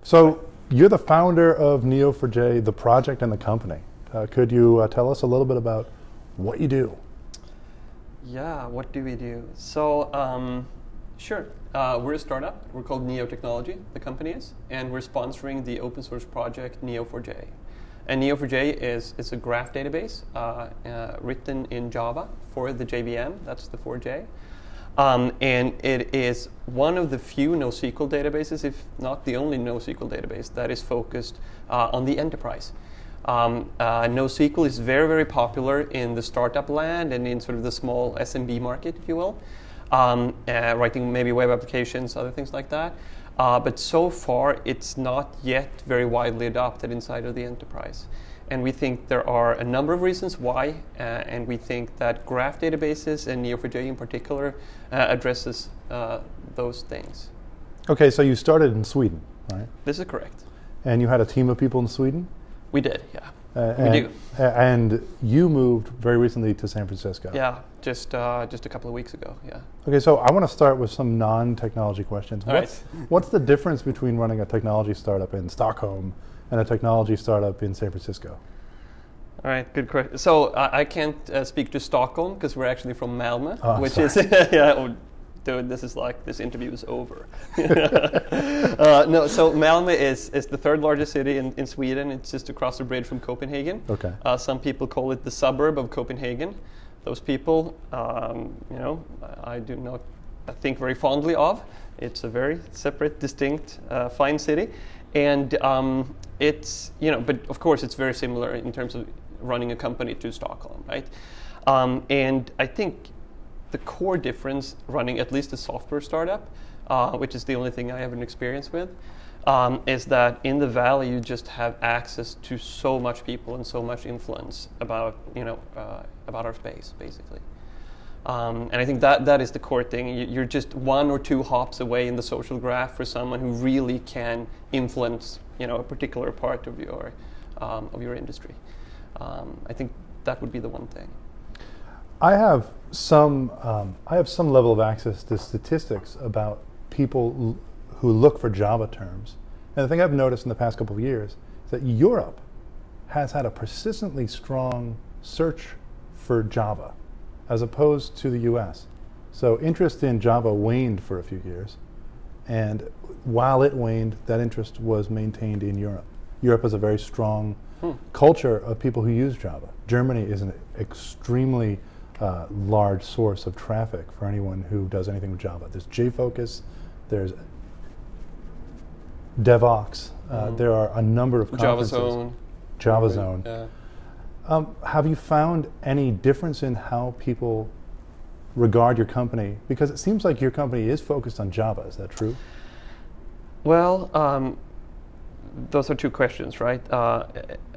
So you're the founder of Neo4J, the project and the company. Could you tell us a little bit about what you do? Yeah, what do we do? So, sure. We're a startup. We're called Neo4J, the company is, and we're sponsoring the open source project Neo4J. And Neo4J is a graph database written in Java for the JVM. That's the 4J. And it is one of the few NoSQL databases, if not the only NoSQL database, that is focused on the enterprise. NoSQL is very, very popular in the startup land and in sort of the small SMB market, if you will, writing maybe web applications, other things like that. But so far, it's not yet very widely adopted inside of the enterprise. And we think there are a number of reasons why, and we think that graph databases and Neo4j in particular addresses those things. Okay, so you started in Sweden, right? This is correct. And you had a team of people in Sweden? We did, yeah. We do. And you moved very recently to San Francisco. Yeah, just a couple of weeks ago, yeah. Okay, so I want to start with some non-technology questions. What's the difference between running a technology startup in Stockholm and a technology startup in San Francisco? All right, good question. So I can't speak to Stockholm because we're actually from Malmo, which sorry. is, yeah, oh, dude, this is like, this interview is over. No, so Malmo is the third largest city in Sweden. It's just across the bridge from Copenhagen. Okay. Some people call it the suburb of Copenhagen. Those people, you know, I do not think very fondly of. It's a very separate, distinct, fine city. And it's, you know, but of course it's very similar in terms of running a company to Stockholm, right? And I think the core difference running at least a software startup, which is the only thing I have an experience with, is that in the valley you just have access to so much people and so much influence about, you know, about our space, basically. And I think that is the core thing. You're just one or two hops away in the social graph for someone who really can influence, you know, a particular part of your industry. I think that would be the one thing. I have some level of access to statistics about people who look for Java terms. And the thing I've noticed in the past couple of years is that Europe has had a persistently strong search for Java, as opposed to the US. So interest in Java waned for a few years, and while it waned, that interest was maintained in Europe. Europe has a very strong culture of people who use Java. Germany is an extremely large source of traffic for anyone who does anything with Java. There's JFocus, there's DevOps, there are a number of conferences. JavaZone. Yeah. Have you found any difference in how people regard your company? Because it seems like your company is focused on Java, is that true? Well, those are two questions, right?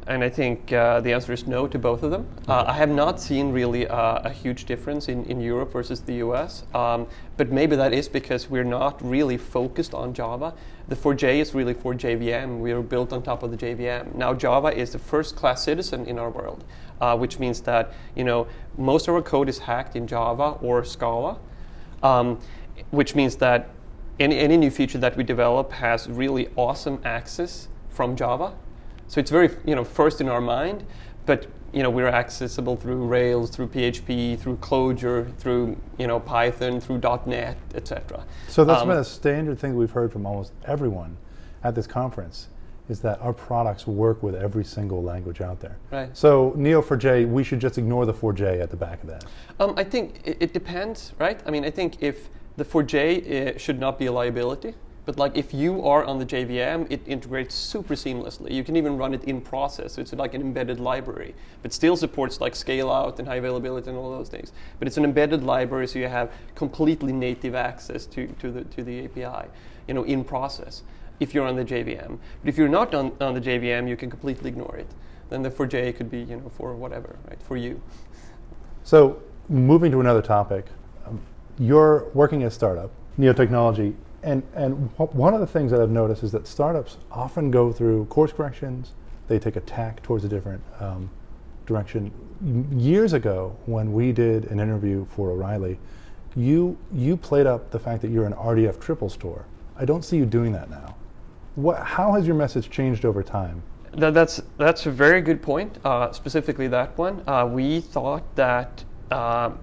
And I think the answer is no to both of them. I have not seen really a huge difference in Europe versus the US, but maybe that is because we're not really focused on Java. The 4J is really for JVM. We are built on top of the JVM. Now Java is the first-class citizen in our world, which means that, you know, most of our code is hacked in Java or Scala, which means that any new feature that we develop has really awesome access from Java. So it's very, you know, first in our mind, but, you know, we're accessible through Rails, through PHP, through Clojure, through, you know, Python, through .NET, etc. So that's been a standard thing we've heard from almost everyone at this conference, is that our products work with every single language out there. Right. So Neo4j, we should just ignore the 4J at the back of that. I think it depends, right? I mean, I think if the 4J should not be a liability. But like if you are on the JVM, it integrates super seamlessly. You can even run it in process. So it's like an embedded library, but still supports like scale out and high availability and all those things. But it's an embedded library, so you have completely native access to the API, you know, in process. If you're on the JVM, but if you're not on the JVM, you can completely ignore it. Then the 4J could be, you know, for whatever, right, for you. So moving to another topic, you're working at a startup, Neo4J. And one of the things that I've noticed is that startups often go through course corrections. They take a tack towards a different direction. Years ago, when we did an interview for O'Reilly, you played up the fact that you're an RDF triple store. I don't see you doing that now. How has your message changed over time? That's a very good point. Specifically, that one. We thought that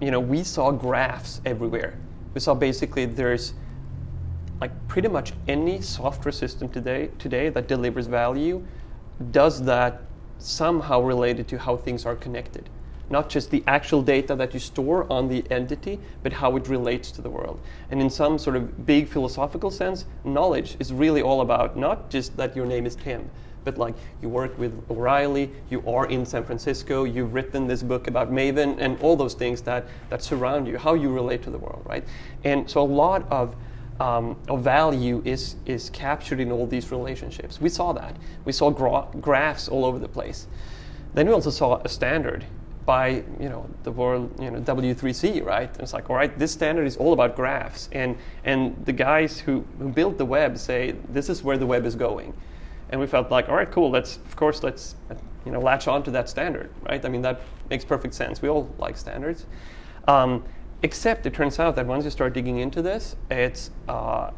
we saw graphs everywhere. We saw basically there's like pretty much any software system today that delivers value does that somehow related to how things are connected. Not just the actual data that you store on the entity, but how it relates to the world. And in some sort of big philosophical sense, knowledge is really all about not just that your name is Tim, but like you work with O'Reilly, you are in San Francisco, you've written this book about Maven, and all those things that surround you, how you relate to the world, right? And so a lot of value is captured in all these relationships. We saw that. We saw graphs all over the place. Then we also saw a standard by the world, W3C, right? And it's like, all right, this standard is all about graphs, and the guys who built the web say this is where the web is going, and we felt like, all right, cool. Let's latch on to that standard, right? I mean, that makes perfect sense. We all like standards, except it turns out that once you start digging into this, it's how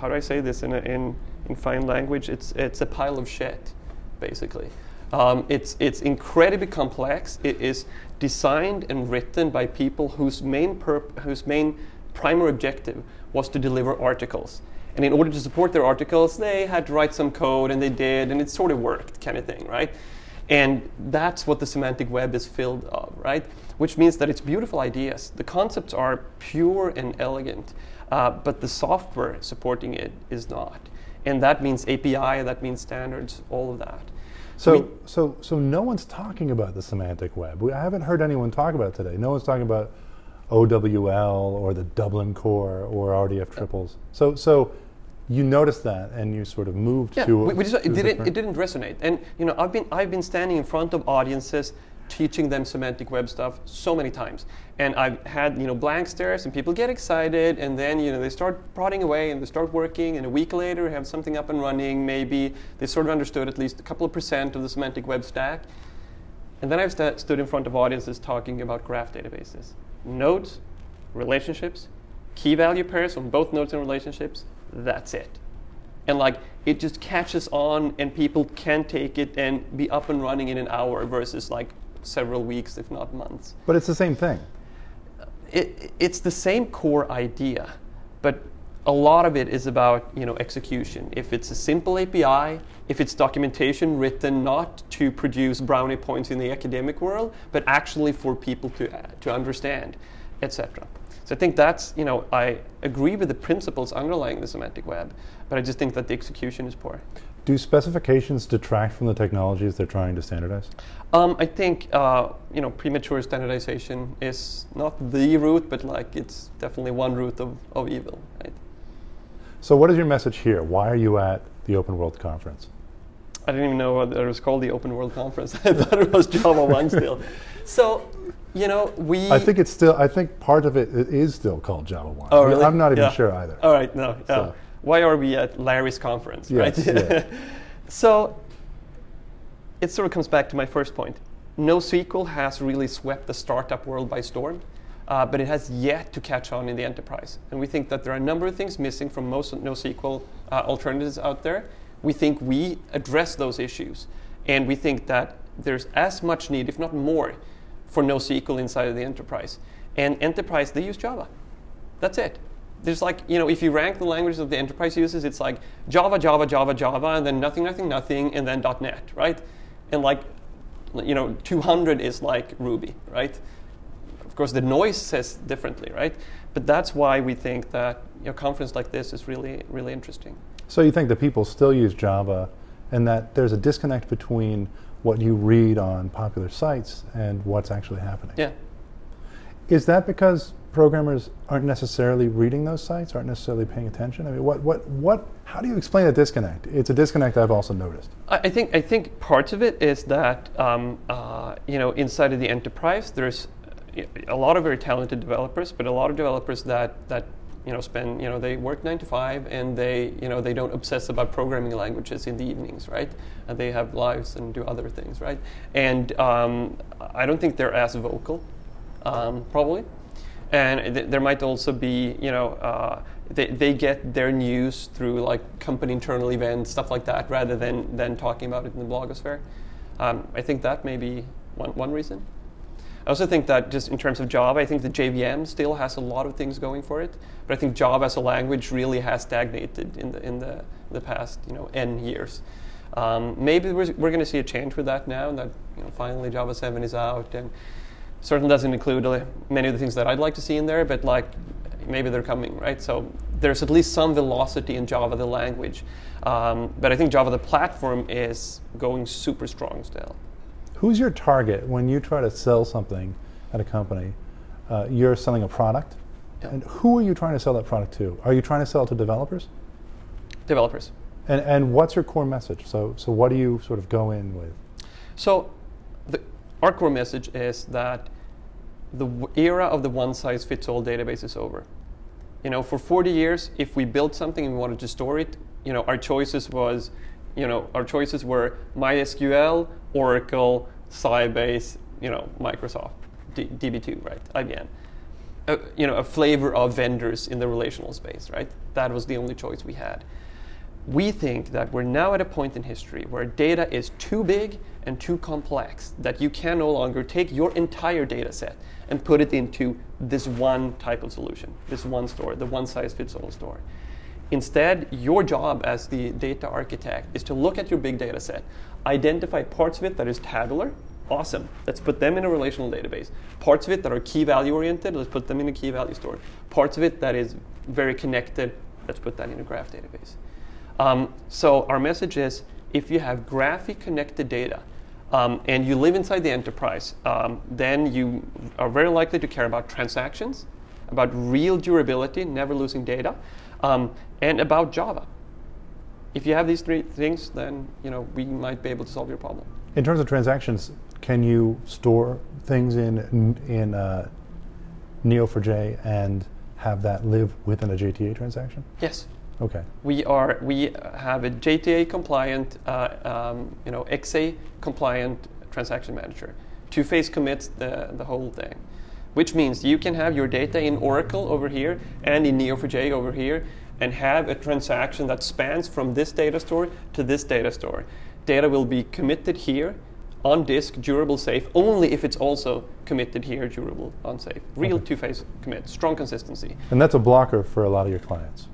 do I say this in fine language? It's a pile of shit, basically. It's incredibly complex. It is designed and written by people whose main primary objective was to deliver articles. And in order to support their articles, they had to write some code, and they did, and it sort of worked, kind of thing, right? And that's what the semantic web is filled of, right? Which means that it's beautiful ideas. The concepts are pure and elegant, but the software supporting it is not. And that means API, that means standards, all of that. So no one's talking about the semantic web. I haven't heard anyone talk about it today. No one's talking about OWL or the Dublin core or RDF triples. So you noticed that and you sort of moved to it didn't resonate. And I've been standing in front of audiences teaching them semantic web stuff so many times, and I've had blank stares, and people get excited, and then they start prodding away and they start working, and a week later have something up and running. Maybe they sort of understood at least a couple of % of the semantic web stack, and then I've stood in front of audiences talking about graph databases, nodes, relationships, key value pairs on both nodes and relationships. That's it. And it just catches on, and people can take it and be up and running in an hour versus several weeks, if not months. But it's the same thing. It's the same core idea, but a lot of it is about execution. If it's a simple API, if it's documentation written not to produce brownie points in the academic world, but actually for people to understand, etc. So I think that's, I agree with the principles underlying the semantic web, but I just think that the execution is poor. Do specifications detract from the technologies they're trying to standardize? I think premature standardization is not the root, but it's definitely one root of evil, right? So what is your message here? Why are you at the OpenWorld conference? I didn't even know it was called the OpenWorld conference. I thought it was JavaOne still. So, I think it's still. I think part of it is still called JavaOne. Oh, really? I'm not even sure either. All right, no. So. Why are we at Larry's conference, yes, right? Yeah. So it sort of comes back to my first point. NoSQL has really swept the startup world by storm, but it has yet to catch on in the enterprise. And we think that there are a number of things missing from most NoSQL alternatives out there. We think we address those issues, and we think that there's as much need, if not more, for NoSQL inside of the enterprise. And enterprise, they use Java. That's it. There's if you rank the languages that the enterprise uses, it's Java, Java, Java, Java, and then nothing, nothing, nothing, and then .NET, right? And 200 is Ruby, right? Of course, the noise says differently, right? But that's why we think that a conference like this is really, really interesting. So you think that people still use Java, and that there's a disconnect between what you read on popular sites and what's actually happening? Yeah. Is that because programmers aren't necessarily reading those sites, aren't necessarily paying attention? I mean, how do you explain a disconnect? It's a disconnect I've also noticed. I think part of it is that inside of the enterprise, there's a lot of very talented developers, but a lot of developers that spend they work 9 to 5, and they don't obsess about programming languages in the evenings, right? They have lives and do other things, right? And I don't think they're as vocal, probably. And there might also be, They get their news through like company internal events, stuff like that, rather than talking about it in the blogosphere. I think that may be one reason. I also think that just in terms of Java, I think the JVM still has a lot of things going for it, but I think Java as a language really has stagnated in the past N years. Maybe we're going to see a change with that now that finally Java 7 is out, and certainly doesn't include many of the things that I'd like to see in there, but like maybe they're coming, right? So there's at least some velocity in Java the language, but I think Java the platform is going super strong still. Who's your target when you try to sell something at a company? You're selling a product, and who are you trying to sell that product to? Are you trying to sell it to developers? Developers. And what's your core message? So what do you sort of go in with? So our core message is that the era of the one-size-fits-all database is over. For 40 years, if we built something and we wanted to store it, our choices were MySQL, Oracle, Sybase, Microsoft, DB2, right, IBM. A flavor of vendors in the relational space, right? That was the only choice we had. We think that we're now at a point in history where data is too big and too complex that you can no longer take your entire data set and put it into this one type of solution, this one store, the one-size-fits-all store. Instead, your job as the data architect is to look at your big data set, identify parts of it that is tabular. Awesome. Let's put them in a relational database. Parts of it that are key value oriented, let's put them in a key value store. Parts of it that is very connected, let's put that in a graph database. So our message is, if you have graphic connected data and you live inside the enterprise, then you are very likely to care about transactions, about real durability, never losing data, and about Java. If you have these three things, then we might be able to solve your problem. In terms of transactions, can you store things in Neo4J and have that live within a JTA transaction? Yes. Okay. We have a JTA compliant, XA compliant transaction manager. Two-phase commits the whole thing, which means you can have your data in Oracle over here and in Neo4j over here, and have a transaction that spans from this data store to this data store. Data will be committed here, on disk, durable, safe, only if it's also committed here, durable, unsafe. Real two-phase commit, strong consistency. And that's a blocker for a lot of your clients.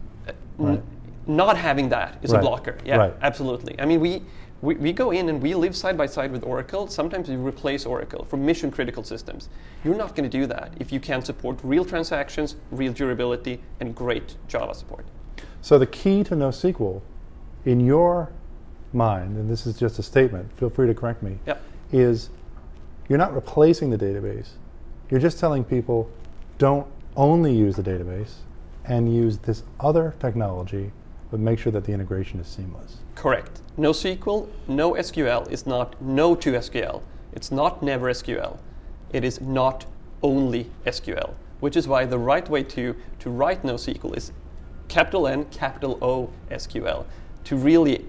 Right. Not having that is a blocker. Yeah, right. Absolutely. I mean, we go in and we live side by side with Oracle. Sometimes we replace Oracle for mission critical systems. You're not going to do that if you can't support real transactions, real durability, and great Java support. So the key to NoSQL, in your mind, and this is just a statement, feel free to correct me, is you're not replacing the database. You're just telling people, don't only use the database and use this other technology, but make sure that the integration is seamless. Correct. NoSQL, no SQL is not no to SQL. It's not never SQL. It is not only SQL, which is why the right way to write NoSQL is capital N, capital O SQL, to really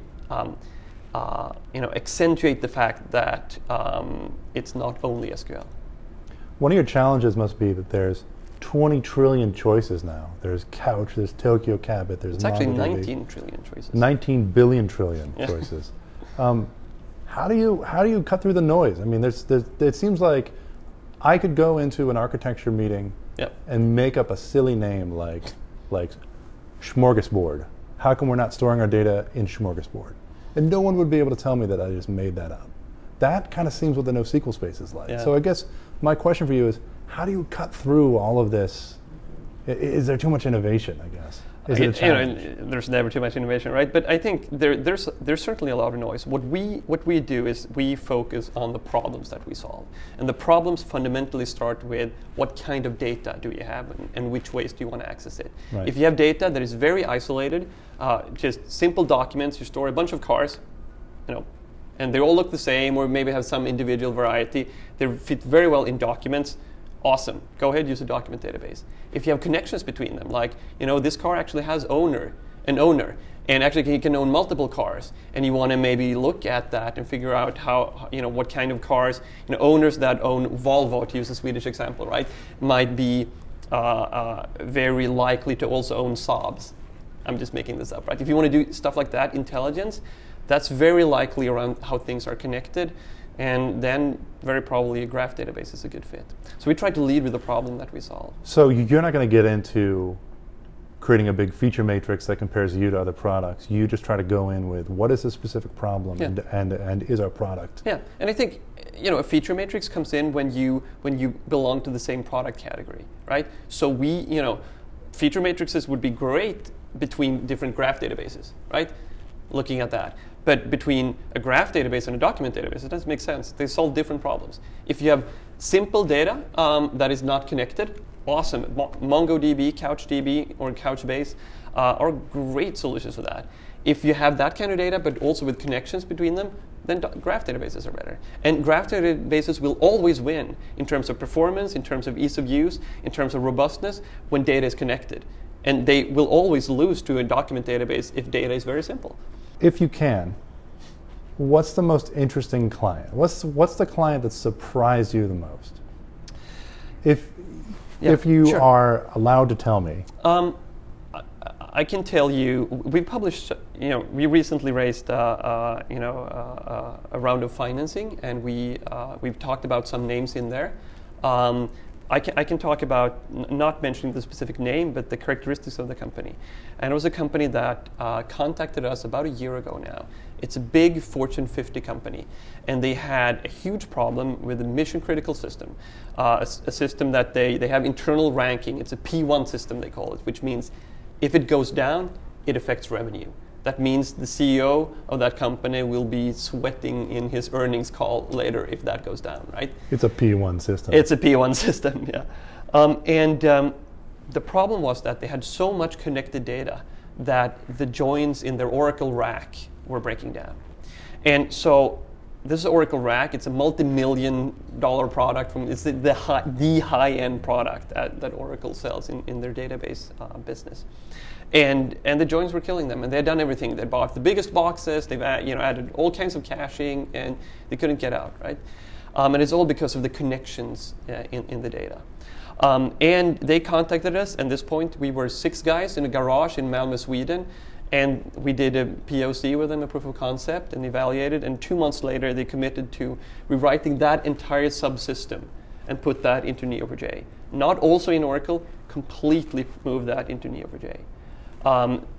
accentuate the fact that it's not only SQL. One of your challenges must be that there's 20 trillion choices now. There's Couch, there's Tokyo Cabot, there's It's actually 19 trillion choices. 19 billion trillion choices. How do you cut through the noise? I mean, it seems like I could go into an architecture meeting and make up a silly name like Smorgasbord. How come we're not storing our data in Smorgasbord? And no one would be able to tell me that I just made that up. That kind of seems what the NoSQL space is like. So I guess my question for you is, how do you cut through all of this? Is there too much innovation, I guess? Is it a challenge? There's never too much innovation, right? But I think there's certainly a lot of noise. What we do is we focus on the problems that we solve. And the problems fundamentally start with what kind of data do you have and which ways do you want to access it. Right. If you have data that is very isolated, just simple documents, you store a bunch of cars, and they all look the same or maybe have some individual variety, they fit very well in documents. Awesome. Go ahead, use a document database. If you have connections between them, like, this car actually has an owner, and actually he can own multiple cars, and you want to maybe look at that and figure out how, what kind of cars, owners that own Volvo, to use a Swedish example, right, might be very likely to also own SOBs. I'm just making this up, right? If you want to do stuff like that, intelligence, that's very likely around how things are connected, and then very probably a graph database is a good fit. So we try to lead with the problem that we solve. So you're not going to get into creating a big feature matrix that compares you to other products. You just try to go in with what is the specific problem, and is our product. Yeah, and I think a feature matrix comes in when you belong to the same product category, right? So feature matrices would be great between different graph databases, right? Looking at that. But between a graph database and a document database, it doesn't make sense. They solve different problems. If you have simple data that is not connected, awesome. MongoDB, CouchDB, or Couchbase are great solutions for that. If you have that kind of data, but also with connections between them, then graph databases are better. And graph databases will always win in terms of performance, in terms of ease of use, in terms of robustness, when data is connected. And they will always lose to a document database if data is very simple. If you can, what's the most interesting client? What's the client that surprised you the most? If you are allowed to tell me. I can tell you, we published, we recently raised, a round of financing, and we've talked about some names in there. I can talk about, not mentioning the specific name, but the characteristics of the company. And it was a company that contacted us about a year ago now. It's a big Fortune 50 company, and they had a huge problem with a mission-critical system, a system that they have internal ranking. It's a P1 system, they call it, which means if it goes down, it affects revenue. That means the CEO of that company will be sweating in his earnings call later if that goes down, right? It's a P1 system. It's a P1 system, yeah. The problem was that they had so much connected data that the joins in their Oracle rack were breaking down. And so this is Oracle rack. It's a multi-million-dollar product. It's the high-end product that Oracle sells in their database business. And the joins were killing them, and they had done everything. They bought the biggest boxes. They've added all kinds of caching, and they couldn't get out, right? And it's all because of the connections in the data. And they contacted us. At this point, we were 6 guys in a garage in Malmo, Sweden, and we did a POC with them, a proof of concept, and evaluated. And 2 months later, they committed to rewriting that entire subsystem and put that into Neo4j. Not also in Oracle, completely move that into Neo4j.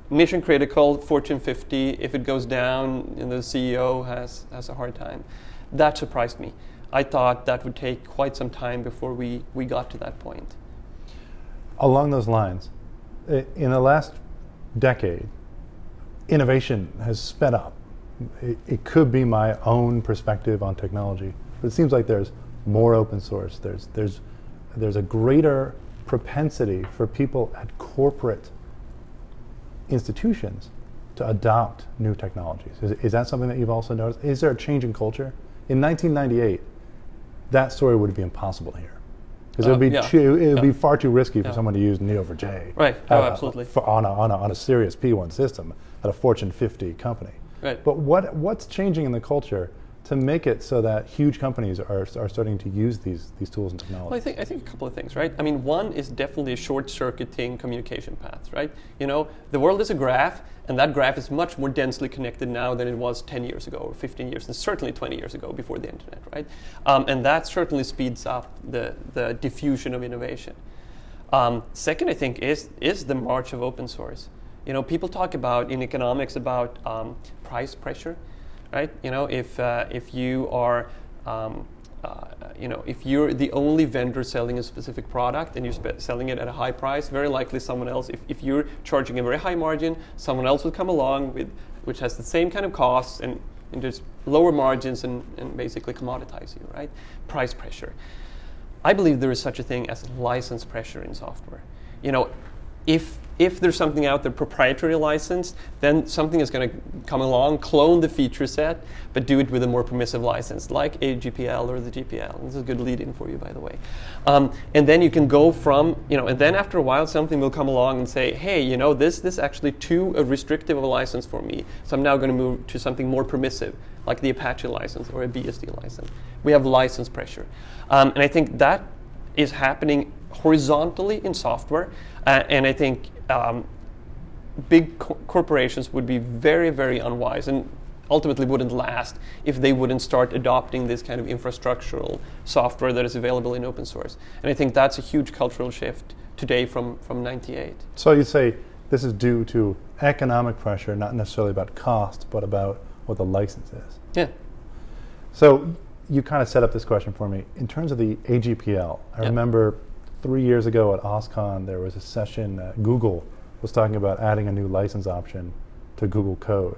Mission critical, Fortune 50. If it goes down, the CEO has a hard time. That surprised me. I thought that would take quite some time before we got to that point. Along those lines, in the last decade, innovation has sped up. It could be my own perspective on technology, but it seems like there's more open source. There's a greater propensity for people at corporate institutions to adopt new technologies. Is that something that you've also noticed? Is there a change in culture? In 1998, that story would be impossible to hear. Because it would be far too risky for someone to use Neo4j. Right, absolutely. On a serious P1 system at a Fortune 50 company. Right. But what's changing in the culture to make it so that huge companies are starting to use these tools and technologies? Well, I think a couple of things, right? I mean, one is definitely a short-circuiting communication path, right? The world is a graph, and that graph is much more densely connected now than it was 10 years ago or 15 years, and certainly 20 years ago before the internet, right? And that certainly speeds up the diffusion of innovation. Second, I think, is the march of open source. People talk about, in economics, about price pressure. Right? If you are, if you're the only vendor selling a specific product and you're selling it at a high price, very likely someone else, if you're charging a very high margin, someone else will come along which has the same kind of costs and just lower margins and basically commoditize you, right? Price pressure. I believe there is such a thing as license pressure in software. If there's something out there proprietary licensed, then something is going to come along, clone the feature set, but do it with a more permissive license, like AGPL or the GPL. This is a good lead-in for you, by the way. And then you can go from, and then after a while, something will come along and say, hey, this actually too restrictive of a license for me, so I'm now going to move to something more permissive, like the Apache license or a BSD license. We have license pressure. And I think that is happening horizontally in software, and I think big corporations would be very, very unwise and ultimately wouldn't last if they wouldn't start adopting this kind of infrastructural software that is available in open source. And I think that's a huge cultural shift today from 98. So you say this is due to economic pressure, not necessarily about cost, but about what the license is. Yeah. So you kind of set up this question for me. In terms of the AGPL, I remember 3 years ago at OSCON, there was a session, Google was talking about adding a new license option to Google Code.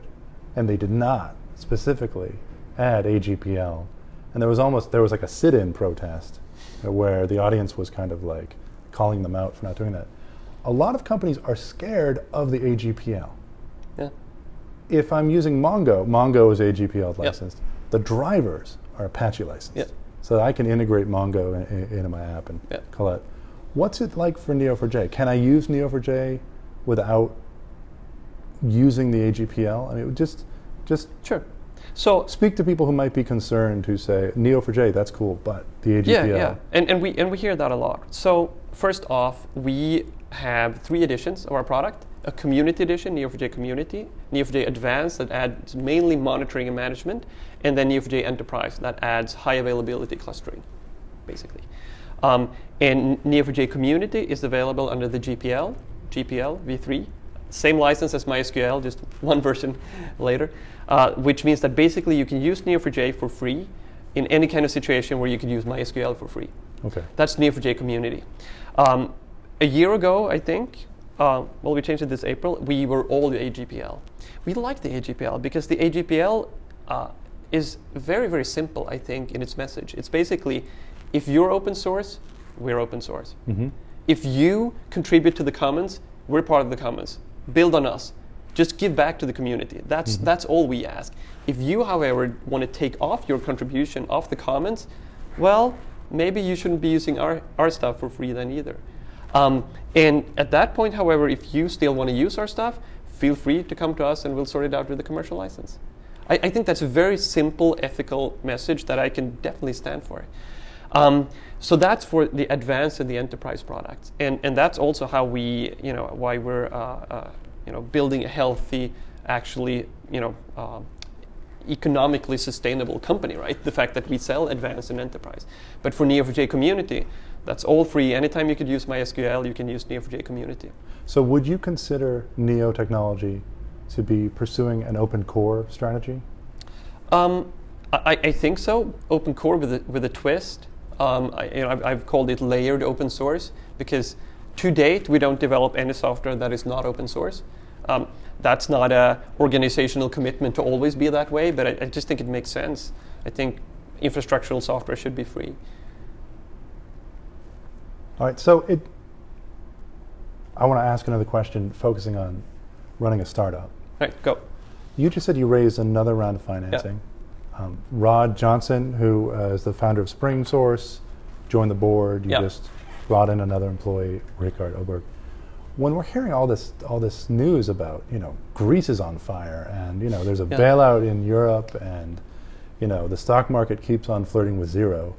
And they did not specifically add AGPL. And there was like a sit-in protest where the audience was kind of like calling them out for not doing that. A lot of companies are scared of the AGPL. Yeah. If I'm using Mongo is AGPL licensed. The drivers are Apache licensed. Yeah. So I can integrate Mongo into my app and call it. What's it like for Neo4j? Can I use Neo4j without using the AGPL? I mean, just sure. So speak to people who might be concerned, who say Neo4j, that's cool, but the AGPL. Yeah. And we hear that a lot. So first off, we have 3 editions of our product: a community edition, Neo4j Community; Neo4j Advanced, that adds mainly monitoring and management; and then Neo4j Enterprise, that adds high availability clustering, basically. And Neo4j Community is available under the GPL v3. Same license as MySQL, just one version later, which means that basically you can use Neo4j for free in any kind of situation where you could use MySQL for free. Okay. That's Neo4j Community. A year ago, I think, we changed it this April, we were all the AGPL. We like the AGPL because the AGPL is very, very simple, I think, in its message. It's basically, if you're open source, we're open source. Mm-hmm. If you contribute to the commons, we're part of the commons. Build on us. Just give back to the community. That's all we ask. If you, however, want to take off your contribution off the commons, well, maybe you shouldn't be using our stuff for free then either. And at that point, however, if you still want to use our stuff, feel free to come to us and we'll sort it out with the commercial license. I think that's a very simple, ethical message that I can definitely stand for. So that's for the advanced and the enterprise products, and that's also how we, why we're, building a healthy, actually, economically sustainable company, right? The fact that we sell advanced and enterprise. But for Neo4j Community, that's all free. Anytime you could use MySQL, you can use Neo4j Community. So would you consider Neo Technology to be pursuing an open core strategy? I think so. Open core with a twist. I've called it layered open source because to date we don't develop any software that is not open source. That's not an organizational commitment to always be that way, but I just think it makes sense. I think infrastructural software should be free. All right, so I want to ask another question focusing on running a startup. All right, go. You just said you raised another round of financing. Yeah. Rod Johnson, who is the founder of SpringSource, joined the board. You just brought in another employee, Rikard Oberg. When we're hearing all this news about, Greece is on fire, and there's a bailout in Europe, and the stock market keeps on flirting with zero.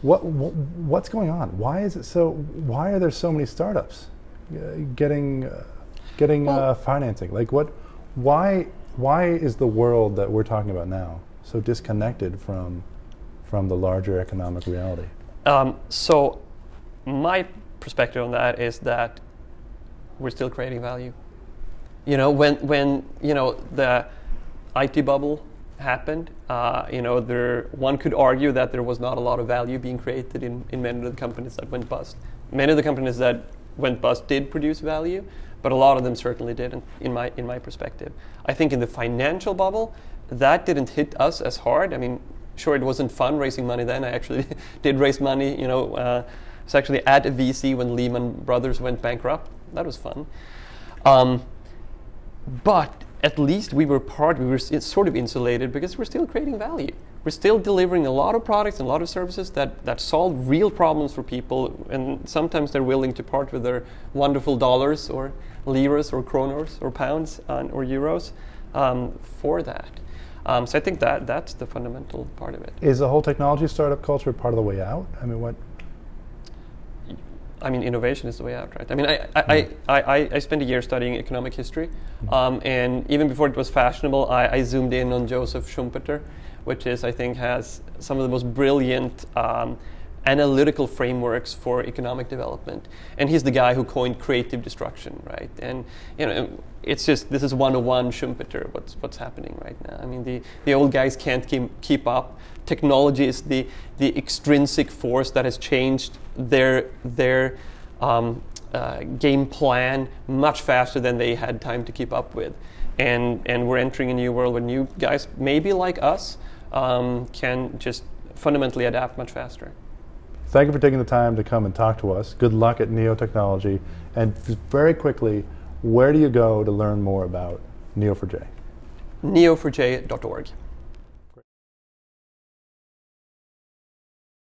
What's going on? Why is it so? Why are there so many startups getting financing? Like what? Why is the world that we're talking about now so disconnected from the larger economic reality? So my perspective on that is that we're still creating value. When the IT bubble happened, one could argue that there was not a lot of value being created in many of the companies that went bust. Many of the companies that went bust did produce value, but a lot of them certainly didn't, in my perspective. I think in the financial bubble, that didn't hit us as hard. I mean, sure, it wasn't fun raising money then. I actually did raise money. I was actually at a VC when Lehman Brothers went bankrupt. That was fun. But at least we were sort of insulated because we're still creating value. We're still delivering a lot of products and a lot of services that solve real problems for people, and sometimes they're willing to part with their wonderful dollars or liras or kronors or pounds or euros for that. So I think that's the fundamental part of it. Is the whole technology startup culture part of the way out? I mean, I mean, innovation is the way out, right? I mean, I spent a year studying economic history, and even before it was fashionable, I zoomed in on Joseph Schumpeter, which is, I think, has some of the most brilliant analytical frameworks for economic development. And he's the guy who coined creative destruction, right? And it's just, this is 101 Schumpeter, what's happening right now. I mean, the old guys can't keep up. Technology is the extrinsic force that has changed their game plan much faster than they had time to keep up with. And we're entering a new world where new guys, maybe like us, can just fundamentally adapt much faster. Thank you for taking the time to come and talk to us. Good luck at Neo Technology. And just very quickly, where do you go to learn more about Neo4J? Neo4J.org.